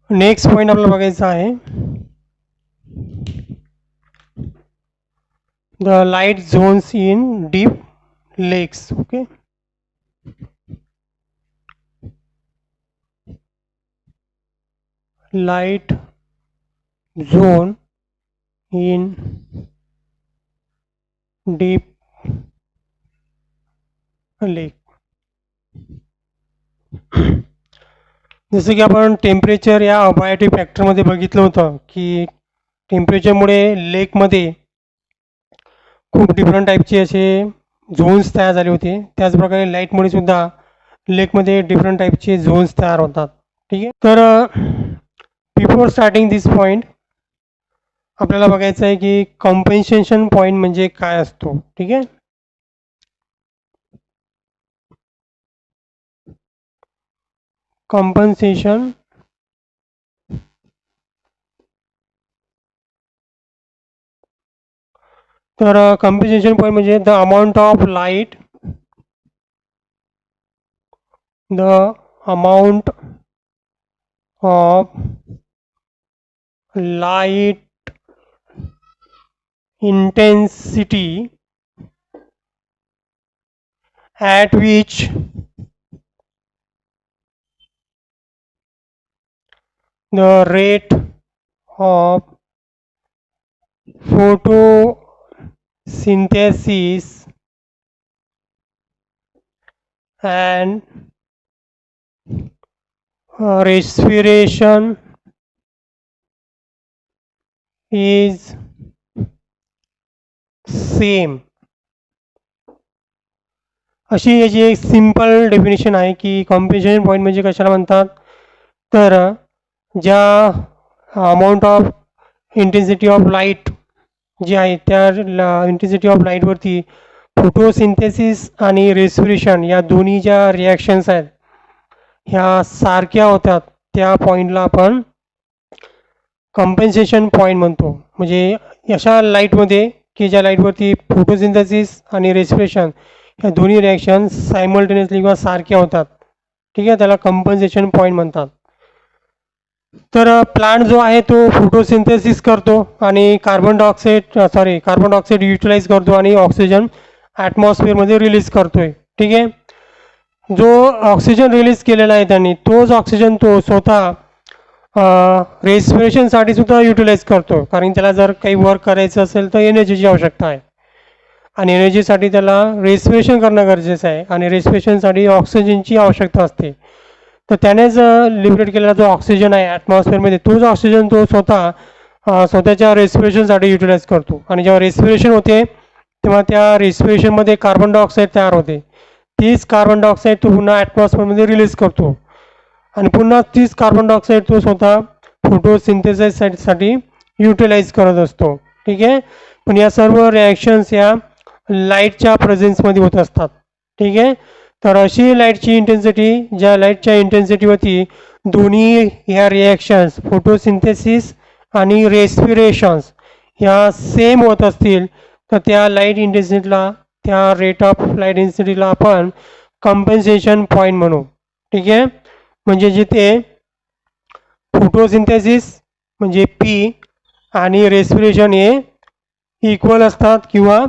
Next point आपल्याला बघायचा आहे, the light zones in deep lakes. Okay, light zone in deep lake. जसं की आपण टेम्परेचर या अबायोटिक फॅक्टरमध्ये बघितलं होतं की टेम्परेचरमुळे लेकमध्ये खूप डिफरंट टाईपचे असे झोन्स तयार झाले होते. त्याचप्रकारे लाईटमुळे सुद्धा लेकमध्ये डिफरंट टाईपचे झोन्स तयार होतात. ठीक आहे, तर बिफोर स्टार्टिंग दिस पॉईंट आपल्याला बघायचं आहे की कॉम्पेन्सेशन पॉईंट म्हणजे काय असतो. ठीक आहे, कॉम्पन्सेशन तर कॉम्पन्सेशन पॉईंट म्हणजे the amount of light, the amount of light intensity at which the rate of photosynthesis and respiration is same. अशी याची एक सिंपल डेफिनेशन आहे की कॉम्पेन्सेशन पॉईंट म्हणजे कशाला म्हणतात, तर ज्या amount of intensity of light जी आहे त्या इंटेन्सिटी ऑफ लाईटवरती फोटोसिंथेसिस आणि रेस्पिरेशन या दोन्ही ज्या रिॲक्शन्स आहेत ह्या सारख्या होतात, त्या पॉईंटला आपण कॉम्पेन्सेशन पॉईंट म्हणतो. म्हणजे अशा लाईटमध्ये की ज्या लाईटवरती फोटोसिंथेसिस आणि रेस्पिरेशन ह्या दोन्ही रिॲक्शन सायमल्टेनियसली किंवा सारख्या होतात. ठीक आहे, त्याला कॉम्पेन्सेशन पॉईंट म्हणतात. तर प्लांट जो आहे तो फोटोसिंथेसिस करतो आणि कार्बन डायऑक्साईड युटिलाइज करतो आणि ऑक्सिजन ॲटमॉस्फिअरमध्ये रिलीज करतोय. ठीक आहे, जो ऑक्सिजन रिलीज केलेला आहे त्यांनी तोच ऑक्सिजन तो स्वतः रेस्पिरेशनसाठी सुद्धा युटिलाइज करतो, कारण त्याला जर काही वर्क करायचं असेल तर एनर्जीची आवश्यकता आहे आणि एनर्जीसाठी त्याला रेस्पिरेशन करणं गरजेचं आहे आणि रेस्पिरेशनसाठी ऑक्सिजनची आवश्यकता असते. तर त्यानेच लिबरेट केलेला जो ऑक्सिजन आहे ॲटमॉस्फिअरमध्ये तोच ऑक्सिजन तो स्वतःच्या रेस्पिरेशनसाठी युटिलाइज करतो आणि जेव्हा रेस्पिरेशन होते तेव्हा त्या रेस्पिरेशनमध्ये कार्बन डायऑक्साईड तयार होते. तीच कार्बन डायऑक्साईड तो पुन्हा ॲटमॉस्फिअरमध्ये रिलीज करतो आणि पुन्हा तीच कार्बन डायऑक्साईड तो स्वतः फोटोसिंथेसाइससाठी युटिलाइज करत असतो. ठीक आहे, पण या सर्व रिॲक्शन्स या लाईटच्या प्रेझेन्समध्ये होत असतात. ठीक आहे, तर अशी लाईटची इंटेन्सिटी ज्या लाईटच्या इंटेन्सिटीवरती दोन्ही ह्या रिॲक्शन्स फोटोसिंथेसिस आणि रेस्पिरेशन्स ह्या सेम होत असतील तर त्या लाईट इंटेन्सिटीला, त्या रेट ऑफ लाईट इंटेन्सिटीला आपण कॉम्पेन्सेशन पॉईंट म्हणू. ठीक आहे, म्हणजे जिथे फोटोसिंथेसिस म्हणजे पी आणि रेस्पिरेशन हे इक्वल असतात किंवा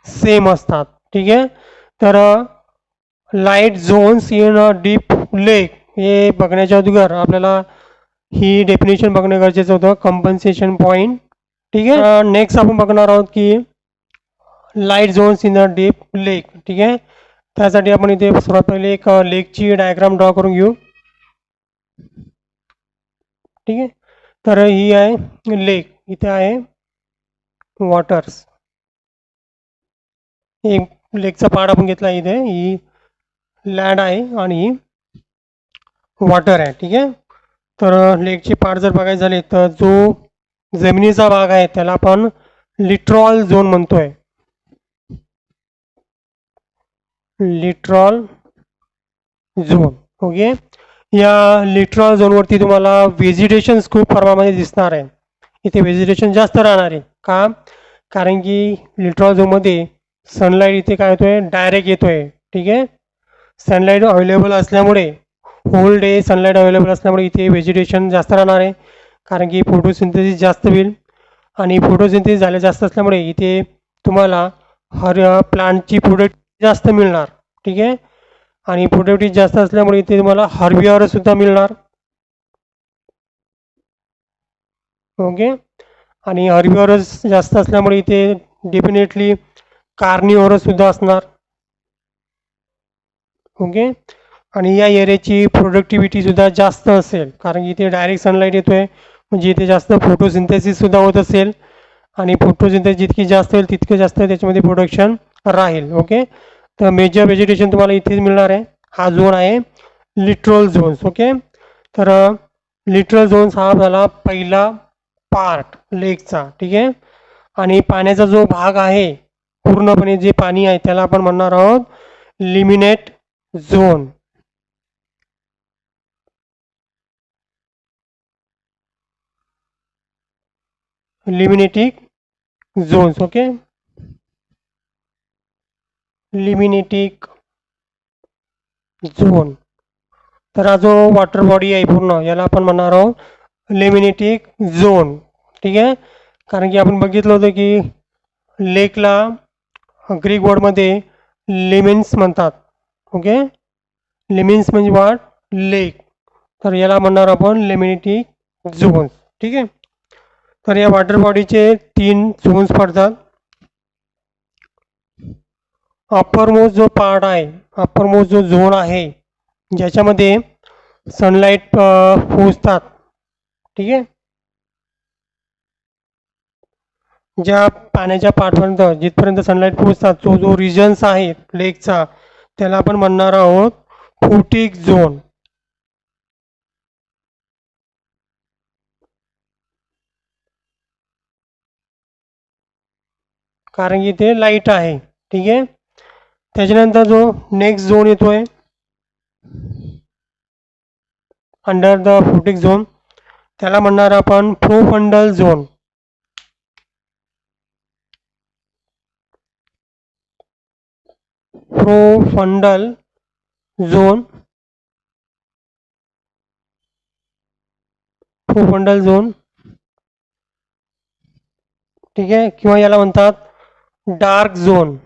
सेम असतात. ठीक आहे, तर light zones in a deep lake हे बघण्याच्या अगोदर आपल्याला ही डेफिनेशन बघणं गरजेचं होतं, कॉम्पन्सेशन पॉईंट. ठीक आहे, नेक्स्ट आपण बघणार आहोत की light zones in a deep lake. ठीक आहे, त्यासाठी आपण इथे सर्वात पहिले एक लेकची डायग्राम ड्रॉ करून घेऊ. ठीक आहे, तर ही आहे लेक, इथे आहे वॉटर्स. एक लेकचा पार्ट आपण घेतला, इथे ही लँड आहे आणि ही वॉटर आहे. ठीक आहे, तर लेकचे पार्ट जर बघायचे झाले तर जो जमिनीचा भाग आहे त्याला आपण लिट्रॉल झोन म्हणतोय. लिट्रॉल झोन. ओके, या लिट्रॉल झोनवरती तुम्हाला व्हेजिटेशन खूप प्रमाणामध्ये दिसणार आहे. इथे व्हेजिटेशन जास्त राहणार आहे. का? कारण की लिट्रॉल झोनमध्ये सनलाईट इथे काय होतोय, डायरेक्ट येतोय. ठीक आहे, सनलाईट अवेलेबल असल्यामुळे होल डे सनलाईट अवेलेबल असल्यामुळे इथे व्हेजिटेशन जास्त राहणार आहे, कारण की फोटोसिंथेसिस जास्त होईल. आणि फोटोसिंथेसिस झाले जास्त असल्यामुळे इथे तुम्हाला प्लांटची प्रोडक्ट जास्त मिळणार. ठीक आहे. आणि प्रोडक्टिव्ह जास्त असल्यामुळे इथे तुम्हाला सुद्धा मिळणार. ओके. आणि हर्बिवरस जास्त असल्यामुळे इथे डेफिनेटली सुद्धा असणार. ओके. आणि या एरियाची प्रोडक्टिव्हिटीसुद्धा जास्त असेल, कारण की इथे डायरेक्ट सनलाईट येतो आहे, म्हणजे इथे जास्त फोटोसिंथेसिससुद्धा होत असेल. आणि फोटोसिंथेसिस जितकी जास्त होईल तितकं जास्त त्याच्यामध्ये प्रोडक्शन राहील. ओके. तर मेजर व्हेजिटेशन तुम्हाला इथेच मिळणार आहे. हा झोन आहे लिटरल झोन्स. ओके. तर लिटरल झोन्स हा झाला पहिला पार्ट लेकचा. ठीक आहे. आणि पाण्याचा जो भाग आहे, पूर्णपणे जे पाणी आहे त्याला आपण म्हणणार आहोत eliminate zone. लिमिनेटिक zones. Okay. लिमिनेटिक zone. तर हा जो वॉटर बॉडी आहे पूर्ण याला आपण म्हणणार आहोत लिमिनेटिक झोन. ठीक आहे. कारण की आपण बघितलं होतं की लेकला ग्रीक वर्डमध्ये लिमिन्स म्हणतात. ओके. लिमिन्स म्हणजे वाट लेक. तर याला म्हणणार आपण लिमिनेटिक झोन्स. ठीक आहे. तर या वॉटर बॉडीचे 3 झोन्स पडतात. अप्परमोस्ट जो पार्ट आहे, अप्परमोस्ट जो झोन आहे ज्याच्यामध्ये सनलाईट पोहोचतात. ठीक आहे. ज्या पाण्याच्या पाठपर्यंत जिथपर्यंत सनलाईट पोहोचतात तो जो रिजन्स आहे लेकचा त्याला आपण म्हणणार आहोत फोटिक झोन. कारण की ते लाईट आहे. ठीक आहे. त्याच्यानंतर जो नेक्स्ट झोन येतोय अंडर द फोटिक झोन त्याला म्हणणार आपण profundal zone. Profundal zone. Profundal zone. ठीक आहे. किंवा याला म्हणतात डार्क झोन,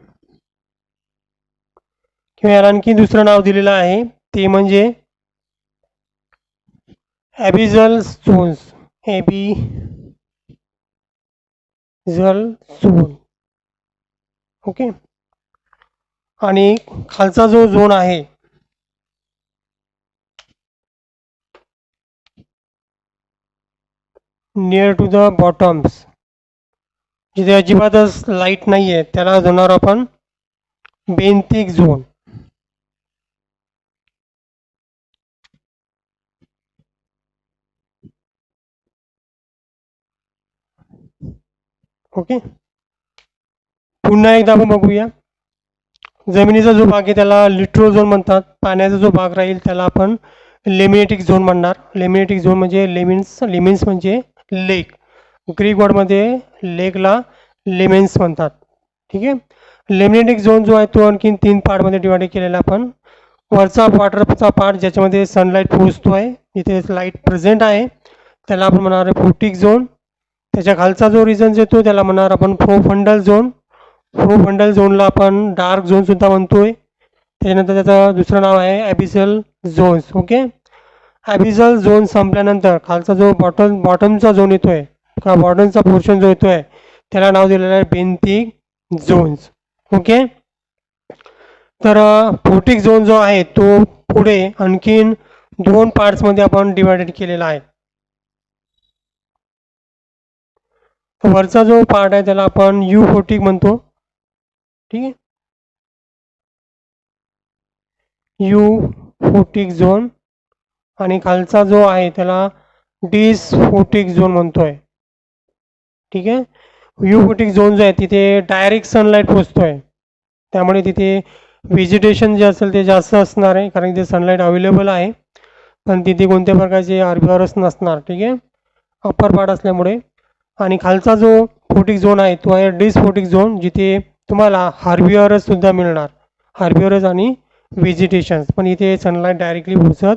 किंवा याला आणखी दुसरं नाव दिलेलं आहे ते म्हणजे ॲबिझल झोन्स. ॲबिझल झोन. ओके. आणि खालचा जो झोन आहे नियर टू द बॉटम्स, जिथे अजिबातच लाईट नाही आहे त्याला जाणार आपण बेंथिक झोन. ओके. पुन्हा एकदा आपण बघूया. जमिनीचा जो भाग आहे त्याला लिट्रो झोन म्हणतात. पाण्याचा जो भाग राहील त्याला आपण लेमिनेटिक झोन म्हणणार. लेमिनेटिक झोन म्हणजे लिमिन्स म्हणजे लेक. ग्रीक वर्डमध्ये लेकला लेमेन्स म्हणतात. ठीक आहे. लेमिनेटिक झोन जो आहे तो आणखीन 3 पार्टमध्ये डिवाइड केलेला आपण. वरचा वॉटरचा पार्ट ज्याच्यामध्ये सनलाईट पोहोचतो आहे, इथे लाईट प्रेझेंट आहे, त्याला आपण म्हणणार आहे फोटिक झोन. त्याच्या खालचा जो रिजन्स येतो त्याला म्हणणार आपण प्रोफंडल झोन. प्रोफंडल झोनला आपण डार्क झोनसुद्धा म्हणतोय. त्याच्यानंतर त्याचं दुसरं नाव आहे ॲबिझल झोन्स. ओके. ॲबिझल झोन संपल्यानंतर खालचा जो बॉटमचा झोन येतोय किंवा बॉटमचा पोर्शन जो येतोय त्याला नाव दिलेलं आहे बेंथिक झोन्स. ओके. तर फोटिक झोन जो आहे तो पुढे आणखीन 2 पार्ट्समध्ये आपण डिवायडेड केलेला आहे. वरचा जो पार्ट आहे त्याला आपण फोटिक म्हणतो. ठीक आहे. Photic zone. आणि खालचा जो आहे त्याला डिसफोटिक झोन म्हणतोय. ठीक आहे. फोटिक झोन जो आहे तिथे डायरेक्ट सनलाईट पोचतोय, त्यामुळे तिथे व्हेजिटेशन जे असेल ते जास्त असणार आहे, कारण तिथे सनलाईट अवेलेबल आहे, पण तिथे कोणत्या प्रकारचे आर्बिवरस नसणार. ठीक आहे. अप्पर पार्ट असल्यामुळे. आणि खालचा जो फोटिक झोन आहे तो आहे डिसफोटिक झोन, जिथे तुम्हाला सुद्धा मिळणार. हार्बिवरस आणि व्हेजिटेशन्स, पण इथे सनलाईट डायरेक्टली पोचत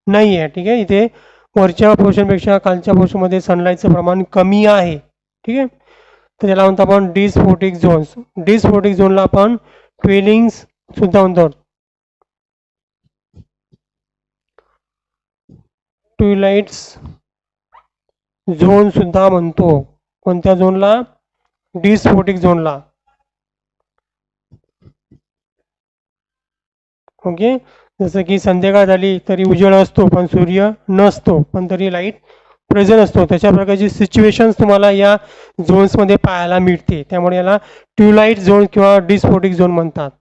नाही आहे. ठीक आहे, इथे वरच्या पोर्शनपेक्षा खालच्या पोर्शनमध्ये सनलाईटचं प्रमाण कमी आहे. ठीक आहे, तर त्याला म्हणतो आपण डिस्फोटिक झोन्स. डिस्फोटिक झोनला आपण ट्वेलिंग्स सुद्धा म्हणतो, ट्विलाइट्स झोन सुद्धा म्हणतो. कोणत्या झोनला? डिस्फोटिक झोनला. ओके, जसं की संध्याकाळ झाली तरी उजेड असतो पण सूर्य नसतो, पण तरी लाईट प्रेझेंट असतो. तशा प्रकारची सिच्युएशन्स तुम्हाला या झोन्समध्ये पाहायला मिळते. त्यामुळे याला ट्यूलाइट झोन किंवा डिस्फोटिक झोन म्हणतात.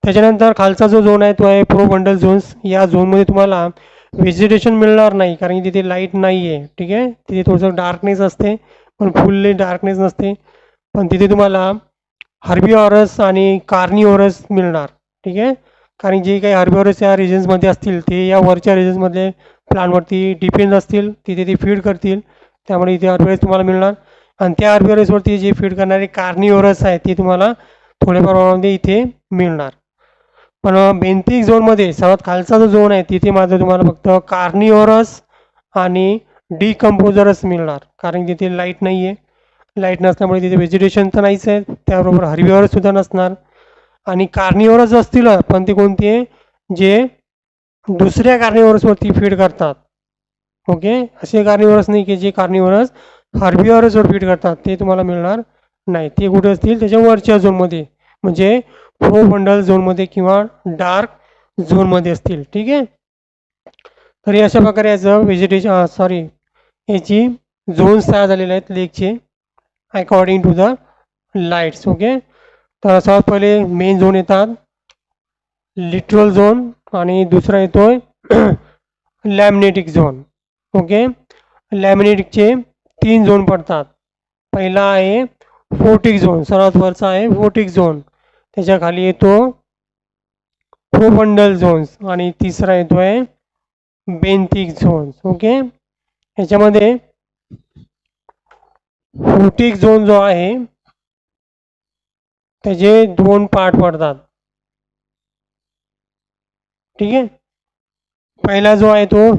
त्याच्यानंतर खालचा जो झोन आहे तो आहे प्रोबंडल झोन्स. या झोनमध्ये तुम्हाला व्हेजिटेशन मिळणार नाही, कारण की तिथे लाईट नाही आहे. ठीक आहे, तिथे थोडंसं डार्कनेस असते पण फुल्ली डार्कनेस नसते. पण तिथे तुम्हाला हर्बिओरस आणि कार्निओरस मिळणार. ठीक आहे, कारण जे काही हर्बिओरस या रिजन्समध्ये असतील ते या वरच्या रिजन्समधले प्लांटवरती डिपेंड असतील, तिथे ते फीड करतील. त्यामुळे इथे हर्बिओरस तुम्हाला मिळणार. आणि त्या हर्बिओरसवरती जे फीड करणारे कार्निओरस आहे ते तुम्हाला थोड्या प्रमाणामध्ये इथे मिळणार. पण बेंथिक झोनमध्ये सर्वात खालचा जो झोन आहे तिथे मात्र तुम्हाला फक्त कार्निओरस आणि डिकम्पोजरस मिळणार, कारण तिथे लाईट नाही आहे. लाईट नसल्यामुळे तिथे व्हेजिटेशन तर नाहीच आहे, त्याबरोबर हर्बिओरस सुद्धा नसणार. आणि कार्निओरस असतील पण ते कोणते आहे? जे दुसऱ्या कार्निओरसवरती फीड करतात. ओके, असे कार्निओरस नाही की जे कार्निओरस हर्बिओरसवर फीड करतात, ते तुम्हाला मिळणार नाही. ते कुठे असतील? त्याच्या वरच्या झोनमध्ये, म्हणजे प्रोबंडल झोनमध्ये किंवा डार्क झोनमध्ये असतील. ठीक आहे, तर अशा प्रकारे याचं व्हेजिटेशन याची झोन्स तयार झालेले आहेत लेकचे according to the lights. Okay, तर सर्वात पहिले मेन झोन येतात लिटरल झोन आणि दुसरा येतोय लॅमिनेटिक झोन. ओके, लॅमिनेटिकचे 3 झोन पडतात. पहिला आहे फोटिक झोन, सर्वात वरचा आहे फोटिक झोन. त्याच्या खाली येतो प्रोबंडल झोन्स आणि तिसरा येतोय बेंथिक झोन्स. ओके, याच्यामध्ये फोटिक झोन जो आहे त्याचे 2 पार्ट पडतात. ठीक आहे, पहिला जो आहे तो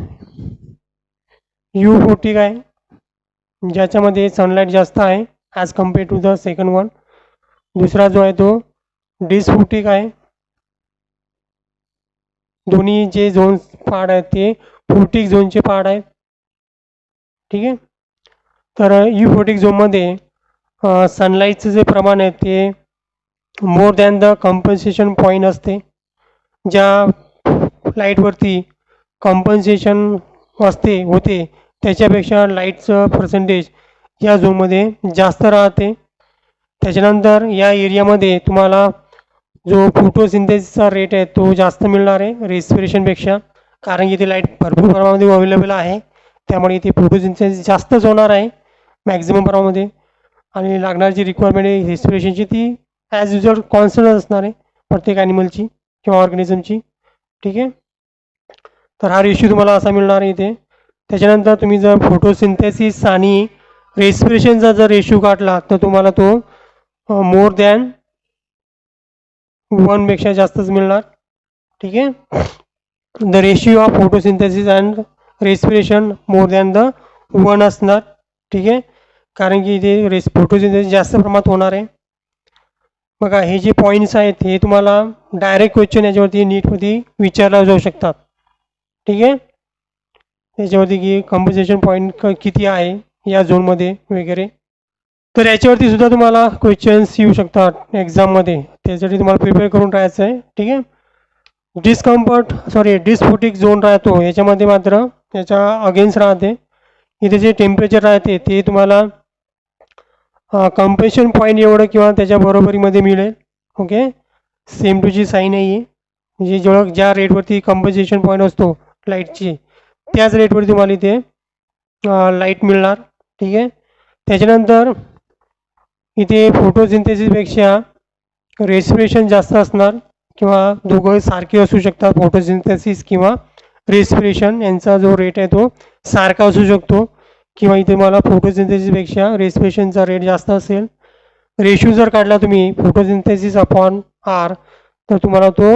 U40 आहे, ज्याच्यामध्ये सनलाईट जास्त आहे as compared to the second one. दुसरा जो आहे तो डिस्फोटिक आहे. दोन्ही जे झोन्स पार्ट आहेत ते फोटिक झोनचे पार्ट आहेत. ठीक आहे, तर U40 झोनमध्ये सनलाईटचं जे प्रमाण आहे ते मोर दॅन द कम्पन्सेशन पॉईंट असते. ज्या लाईटवरती कॉम्पन्सेशन होते त्याच्यापेक्षा लाईटचं पर्सेंटेज या झोनमध्ये जास्त राहते. त्याच्यानंतर या एरियामध्ये तुम्हाला जो फोटोसिंथेसिसचा रेट आहे तो जास्त मिळणार आहे रेस्पिरेशनपेक्षा, कारण इथे लाईट भरपूर प्रमाणामध्ये अवेलेबल आहे. त्यामुळे इथे फोटोसिंथेसिस जास्तच होणार आहे मॅक्झिमम प्रमाणामध्ये. आणि लागणारी जी रिक्वायरमेंट आहे रेस्पिरेशनची ती ॲज युजल कॉन्स्टंट असणार आहे प्रत्येक ॲनिमलची किंवा ऑर्गॅनिझमची. ठीक आहे, तर हा रेशिओ तुम्हाला असा मिळणार आहे इथे. त्याच्यानंतर तुम्ही जर फोटोसिंथेसिस आणि रेस्पिरेशनचा जर रेशिओ काढला तर तुम्हाला तो मोर दॅन 1पेक्षा जास्तच मिळणार. ठीक आहे, the ratio of photosynthesis and respiration more than the 1 असणार. ठीक आहे, कारण की इथे फोटोसिंथेसिस जास्त प्रमाणात होणार आहे. बघा, हे जे पॉईंट्स आहेत हे तुम्हाला डायरेक्ट क्वेश्चन याच्यावरती नीटमध्ये विचारला जाऊ शकतात. ठीक आहे, याच्यावरती की कम्पोजिशन पॉईंट किती आहे या झोनमध्ये वगैरे, तर याच्यावरती सुद्धा तुम्हाला क्वेश्चन्स येऊ शकतात एक्झाममध्ये. त्यासाठी तुम्हाला प्रिपेअर करून राहायचं आहे. ठीक आहे, डिस्फोटिक झोन राहतो याच्यामध्ये मात्र याच्या अगेन्स्ट राहते. इथे जे टेम्परेचर राहते ते तुम्हाला कम्प्रेशन पॉईंट एवढं किंवा त्याच्या बरोबरीमध्ये मिळेल. ओके, सेम टूची साईन आहे. म्हणजे जेवढं ज्या रेटवरती कम्पोजिशन पॉईंट असतो लाईटची त्याच रेटवरती तुम्हाला इथे लाईट मिळणार. ठीक आहे, त्याच्यानंतर इथे फोटोसिंथेसिसपेक्षा रेस्पिरेशन जास्त असणार, किंवा दोघं सारखे असू शकतात. फोटोसिंथेसिस किंवा रेस्पिरेशन यांचा जो रेट आहे तो सारखा असू शकतो, किंवा इथे मला फोटोसिंथेसिसपेक्षा रेस्पिरेशनचा रेट जास्त असेल. रेशिओ जर काढला तुम्ही फोटोसिंथेसिस अपॉन R तर तुम्हाला तो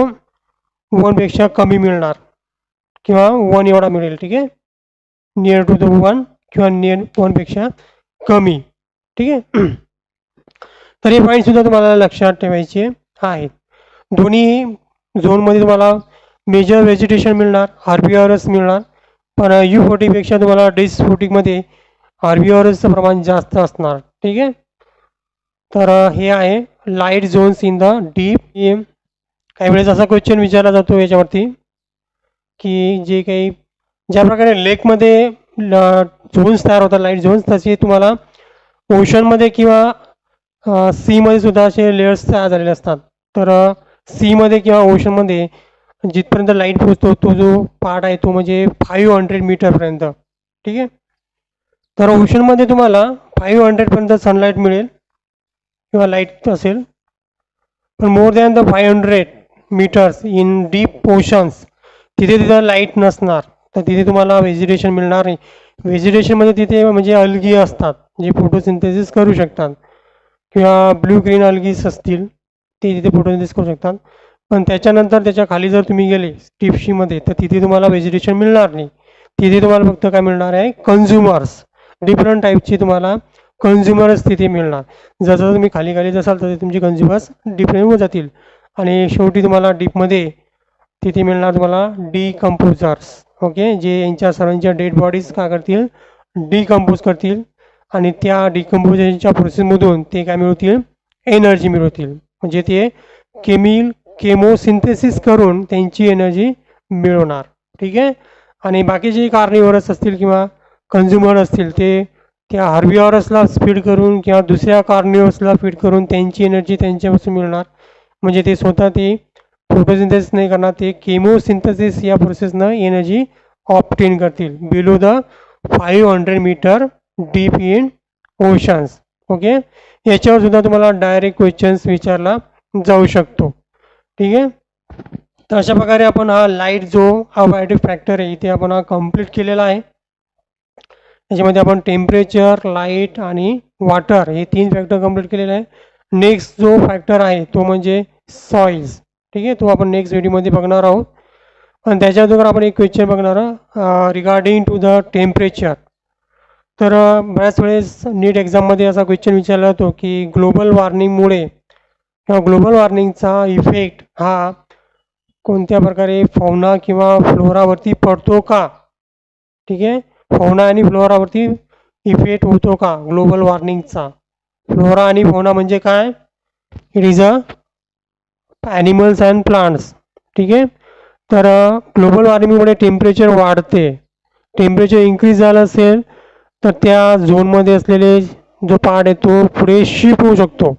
1पेक्षा कमी मिळणार, किंवा 1 एवढा मिळेल. ठीक आहे, नियर टू द 1 किंवा नियर 1पेक्षा कमी. ठीक आहे. तर हे पॉईंटसुद्धा तुम्हाला लक्षात ठेवायचे आहेत. दोन्ही झोनमध्ये तुम्हाला मेजर व्हेजिटेशन मिळणार, आरबीआरएस मिळणार, पण U40पेक्षा तुम्हाला DIS40मध्ये आरबीआरएसचं प्रमाण जास्त असणार. ठीक आहे. तर हे आहे light zones in the deep. काही वेळेस असा क्वेश्चन विचारला जातो याच्यावरती की जे काही ज्या प्रकारे लेकमध्ये झोन्स तयार होतात, लाईट झोन्स, तसे तुम्हाला ओशनमध्ये किंवा सीमध्ये सुद्धा असे लेयर्स तयार झालेले असतात. तर सीमध्ये किंवा ओशनमध्ये जिथपर्यंत लाईट पोहोचतो तो जो पार्ट आहे तो म्हणजे 500 मीटरपर्यंत. ठीक आहे. तर ओशनमध्ये तुम्हाला 500पर्यंत सनलाईट मिळेल किंवा लाईट असेल, पण more than the 500 metres in deep oceans तिथे लाईट नसणार. तर तिथे तुम्हाला व्हेजिटेशन मिळणार नाही. व्हेजिटेशनमध्ये तिथे म्हणजे अल्गी असतात जे फोटोसिंथेसिस करू शकतात, किंवा ब्ल्यू ग्रीन अल्गीज असतील ते तिथे फोटोसिंथेसिस करू शकतात. पण त्याच्यानंतर त्याच्या खाली जर तुम्ही गेले डीपशीमध्ये तर तिथे तुम्हाला व्हेजिटेशन मिळणार नाही. तिथे तुम्हाला फक्त काय मिळणार आहे, कन्झ्युमर्स, डिफरंट टाईपची तुम्हाला कन्झ्युमर्स तिथे मिळणार. जसं तुम्ही खाली खाली जासाल तसे तुमचे कन्झ्युमर्स डिफरंट होत जातील. आणि शेवटी तुम्हाला डीपमध्ये तिथे मिळणार तुम्हाला डिकम्पोजर्स. ओके, जे यांच्या सर्वांच्या डेड बॉडीज काय करतील, डिकम्पोज करतील, आणि त्या डिकम्पोजेशनच्या प्रोसेसमधून ते काय मिळवतील, एनर्जी मिळवतील. म्हणजे ते केमोसिंथेसिस करून त्यांची एनर्जी मिळवणार. ठीक आहे. आणि बाकीचे कार्निव्हरस असतील किंवा कन्झ्युमर असतील ते त्या हार्बिव्हरसला फीड करून किंवा दुसऱ्या कार्निव्हरसला फीड करून त्यांची एनर्जी त्यांच्यापासून मिळणार. म्हणजे ते स्वतः ते फोटोसिंथेसिस नाही करणार, ते केमोसिंथेसिस या प्रोसेसनं एनर्जी ऑप्टेन करतील below the 500 metre deep in oceans. Okay, याच्यावर सुद्धा तुम्हाला डायरेक्ट क्वेश्चन्स विचारला जाऊ शकतो. ठीक आहे. तर अशा प्रकारे आपण हा लाईट जो अबायटिक फॅक्टर आहे इथे आपण हा कम्प्लीट केलेला आहे. त्याच्यामध्ये आपण टेम्परेचर, लाईट आणि वॉटर हे 3 फॅक्टर कम्प्लीट केलेले आहे. नेक्स्ट जो फॅक्टर आहे तो म्हणजे सॉइल्स. ठीक आहे, तो आपण नेक्स्ट व्हिडिओमध्ये बघणार आहोत. आणि त्याच्या अगोदर आपण एक क्वेश्चन बघणार रिगार्डिंग टू द टेम्परेचर. तर बऱ्याच वेळेस नीट एक्झाममध्ये असा क्वेश्चन विचारला जातो की ग्लोबल वॉर्मिंगमुळे किंवा ग्लोबल वॉर्मिंगचा इफेक्ट हा कोणत्या प्रकारे फौना किंवा फ्लोरावरती पडतो का. ठीक आहे, फौना आणि फ्लोरावरती इफेक्ट होतो का ग्लोबल वॉर्मिंगचा. फ्लोरा आणि फौना म्हणजे काय, it is a animals and plants. ठीक आहे. तर ग्लोबल वॉर्मिंगमुळे टेम्परेचर वाढते. टेम्परेचर इन्क्रीज झालं असेल तर त्या झोनमध्ये असलेले जो पार्ट आहे तो पुढे शिफ्ट होऊ शकतो.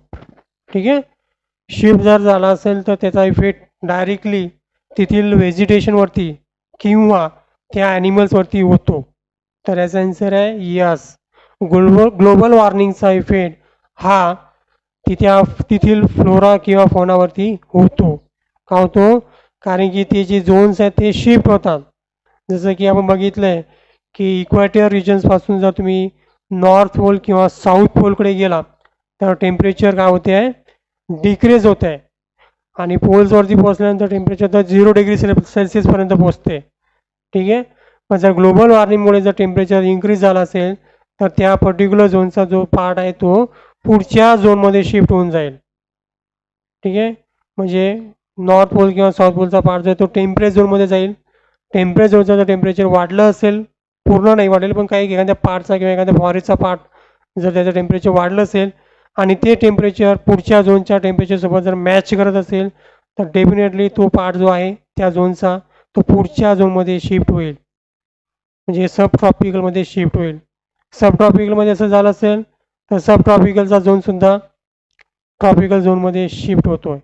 ठीक आहे. शिफ्ट जर झाला असेल तर त्याचा इफेक्ट डायरेक्टली तेथील व्हेजिटेशनवरती किंवा त्या ॲनिमल्सवरती होतो. तर याचा आन्सर आहे यस. ग्लोबल वॉर्मिंगचा इफेक्ट हा तेथील फ्लोरा किंवा फोनावरती होतो. का होतो, कारण की ते जे झोन्स आहेत ते शिफ्ट होतात. जसं की आपण बघितलं आहे की इक्वेटर रिजन्सपासून जर तुम्ही नॉर्थ पोल किंवा साऊथ पोलकडे गेला तर टेम्परेचर काय होते आहे, डिक्रीज होत आहे. आणि पोल्सवरती पोहोचल्यानंतर टेम्परेचर तर 0°C पोहोचते. ठीक आहे. पण जर ग्लोबल वॉर्मिंगमुळे जर टेम्परेचर इन्क्रीज झालं असेल तर त्या पर्टिक्युलर झोनचा जो पार्ट आहे तो पुढच्या झोनमध्ये शिफ्ट होऊन जाईल. ठीक आहे. म्हणजे नॉर्थ पोल किंवा साऊथ पोलचा पार्ट जो आहे तो टेम्परेट झोनमध्ये जाईल. टेम्परेट झोनचं जर टेम्परेचर वाढलं असेल, पूर्ण नाही वाढेल पण काही एखाद्या पार्टचा किंवा एखाद्या फॉरेस्टचा पार्ट जर त्याचं टेम्परेचर वाढलं असेल आणि ते टेम्परेचर पुढच्या झोनच्या टेम्परेचरसोबत जर मॅच करत असेल तर डेफिनेटली तो पार्ट जो आहे त्या झोनचा तो पुढच्या झोनमध्ये शिफ्ट होईल. म्हणजे सब ट्रॉपिकलमध्ये शिफ्ट होईल. सब ट्रॉपिकलमध्ये असं झालं असेल तर सब ट्रॉपिकलचा झोनसुद्धा ट्रॉपिकल झोनमध्ये शिफ्ट होतो आहे.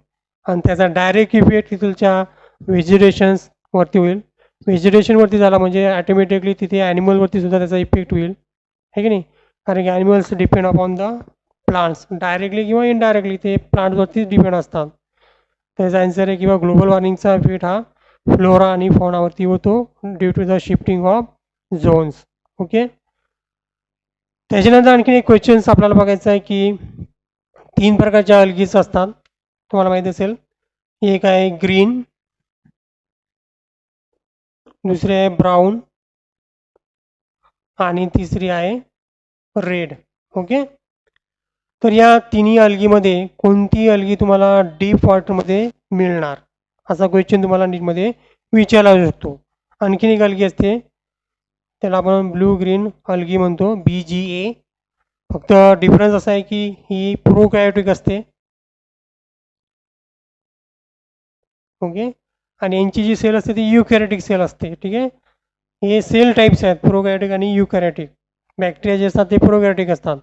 आणि त्याचा डायरेक्ट इफेक्ट तिथलच्या व्हेजिटेशन्सवरती होईल. व्हेजिटेशनवरती झाला म्हणजे ॲटोमॅटिकली तिथे ॲनिमलवरती सुद्धा त्याचा इफेक्ट होईल, आहे की नाही. कारण की animals depend upon the plants, directly किंवा इनडायरेक्टली ते प्लांट्सवरतीच डिपेंड असतात. त्याचा आन्सर आहे किंवा ग्लोबल वॉर्मिंगचा इफेक्ट हा फ्लोरा आणि फौनावरती होतो due to the shifting of zones. Okay. त्याच्यानंतर आणखी एक क्वेश्चन्स आपल्याला बघायचं आहे की 3 प्रकारच्या अल्गीज असतात, तुम्हाला माहीत असेल. एक आहे ग्रीन, दुसरी आहे ब्राऊन आणि तिसरी आहे रेड. ओके. तर या तिन्ही अल्गीमध्ये कोणती अल्गी तुम्हाला डीप वॉटरमध्ये मिळणार, असा क्वेश्चन तुम्हाला नीटमध्ये विचारला जाऊ शकतो. आणखीन एक अल्गी असते, त्याला आपण ब्लू ग्रीन अल्गी म्हणतो, BGA. फक्त डिफरन्स असा आहे की ही प्रोकॅरियोटिक असते. ओके. आणि यांची जी सेल असते ती युकॅरियोटिक सेल असते. ठीक आहे. हे सेल टाईप्स आहेत, प्रोकॅरियोटिक आणि युकॅरियोटिक. बॅक्टेरिया जे असतात ते प्रोकॅरियोटिक असतात,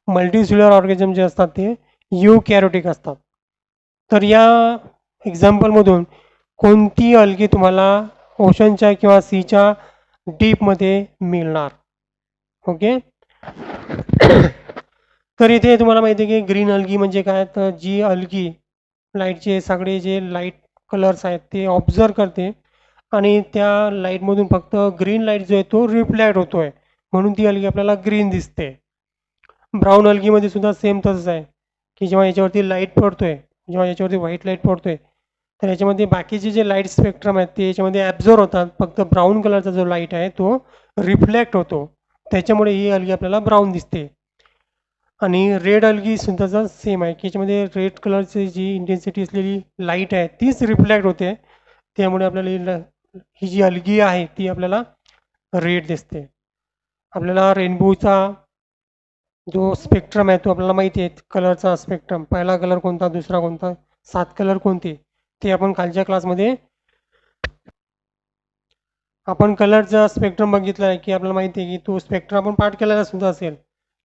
मल्टीसेल्युलर ऑर्गॅनिझम जे असतात ते युकॅरियोटिक असतात. तर या एक्झाम्पलमधून कोणती अल्गी तुम्हाला ओशनच्या किंवा सीच्या डीपमध्ये मिळणार. ओके. तर इथे तुम्हाला माहिती आहे की ग्रीन अल्गी म्हणजे काय, तर जी अल्गी लाईटचे सगळे जे लाईट कलर्स आहेत ते ऑब्झर्व करते आणि त्या लाईटमधून फक्त ग्रीन लाईट जो आहे तो रिफ्लॅक्ट होतो आहे, म्हणून ती अल्गी आपल्याला ग्रीन दिसते. ब्राऊन अल्गीमध्ये सुद्धा सेम तसंच आहे की जेव्हा याच्यावरती लाईट पडतोय, जेव्हा याच्यावरती व्हाईट लाईट पडतोय, तर याच्यामध्ये बाकीचे जे लाईट स्पेक्ट्रम आहेत ते याच्यामध्ये ॲब्झॉर्व होतात, फक्त ब्राऊन कलरचा जो लाईट आहे तो रिफ्लॅक्ट होतो, त्याच्यामुळे ही अल्गी आपल्याला ब्राऊन दिसते. आणि रेड अल्गी सुद्धा सेम आहे की याच्यामध्ये रेड कलरची जी इंटेन्सिटी असलेली लाईट आहे तीच रिफ्लॅक्ट होते, त्यामुळे आपल्याला ही जी अल्गी आहे ती आपल्याला रेड दिसते. आपल्याला रेनबोचा जो स्पेक्ट्रम आहे तो आपल्याला माहिती आहे, कलरचा स्पेक्ट्रम, पहिला कलर कोणता, दुसरा कोणता, 7 कलर कोणते, ते आपण खालच्या क्लासमध्ये आपण कलरचा स्पेक्ट्रम बघितला आहे की आपल्याला माहिती आहे की तो स्पेक्ट्रम आपण पाठ केलेला सुद्धा असेल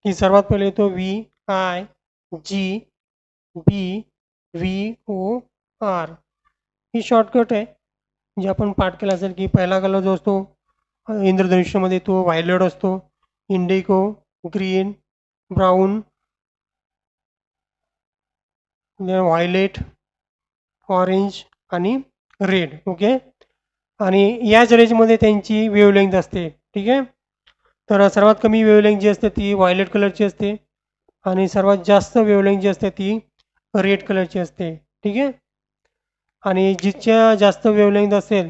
की सर्वात पहिले येतो VIGBVOR. ही शॉर्टकट आहे जे आपण पाठ केला असेल की पहिला कलर जो असतो इंद्रधनुष्यामध्ये तो व्हायलेट असतो, Indigo, green, brown, violet, orange आणि रेड. ओके. आणि याच रेंजमध्ये त्यांची वेवलेंग्थ असते. ठीक आहे. तर सर्वात कमी वेवलेंग्थ जी असते ती व्हायलेट कलरची असते आणि सर्वात जास्त वेवलेंग्थ जी असते ती रेड कलरची असते. ठीक आहे. आणि जितक्या जास्त वेवलेंग्थ असेल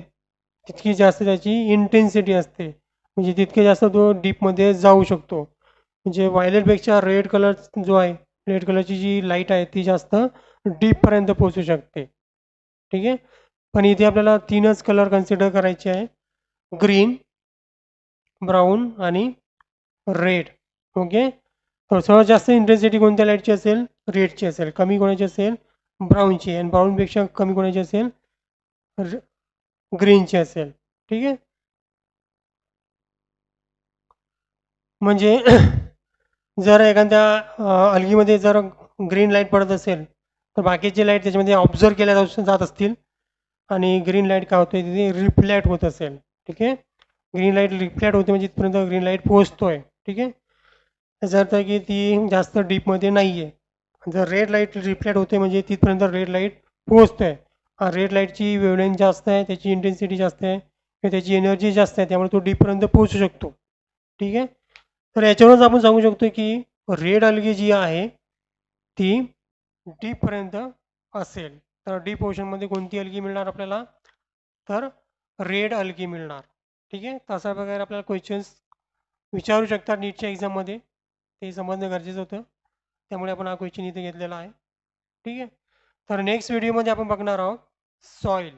तितकी जास्त त्याची इंटेन्सिटी असते, म्हणजे तितके जास्त तो डीपमध्ये जाऊ शकतो. म्हणजे व्हायलेटपेक्षा रेड कलर जो आहे, रेड कलरची जी लाईट आहे ती जास्त डीपपर्यंत पोहोचू शकते. ठीक आहे. पण इथे आपल्याला 3च कलर कन्सिडर करायचे आहे, ग्रीन, ब्राऊन आणि रेड. ओके. तर सर्वात जास्त इंटेन्सिटी कोणत्या लाईटची असेल, रेडची असेल, कमी कोणाची असेल, ब्राऊनची, आणि ब्राऊनपेक्षा कमी कोणाची असेल, ग्रीनची असेल. ठीक आहे. म्हणजे जर एखाद्या अल्गीमध्ये जर ग्रीन लाईट पडत असेल तर बाकीचे लाईट त्याच्यामध्ये ऑब्झर्व केल्या जात असतील आणि ग्रीन लाईट काय होते तिथे रिफ्लॅक्ट होत असेल. ठीक आहे. ग्रीन लाईट रिफ्लॅक्ट होते म्हणजे तिथपर्यंत ग्रीन लाईट पोहोचतोय. ठीक आहे. याचा अर्थ की ती जास्त डीपमध्ये नाही आहे. जर रेड लाईट रिफ्लॅक्ट होते म्हणजे तिथपर्यंत रेड लाईट पोहोचतोय. रेड लाईटची वेवलेंथ जास्त आहे, त्याची इंटेन्सिटी जास्त आहे, त्याची एनर्जी जास्त आहे, त्यामुळे तो डीपपर्यंत पोहोचू शकतो. ठीक आहे. तर याच्यावरच आपण सांगू शकतो की रेड अल्गी जी आहे ती डीपपर्यंत असेल. तर डीप ओशनमध्ये कोणती अल्गी मिळणार आपल्याला, तर रेड अल्गी मिळणार. ठीक आहे. तशा प्रकारे आपल्याला क्वेश्चन्स विचारू शकतात नीटच्या एक्झाममध्ये, ते समजणं गरजेचं होतं, त्यामुळे आपण हा क्वेश्चन इथे घेतलेला आहे. ठीक आहे. तर नेक्स्ट व्हिडिओमध्ये आपण बघणार आहोत सॉईल.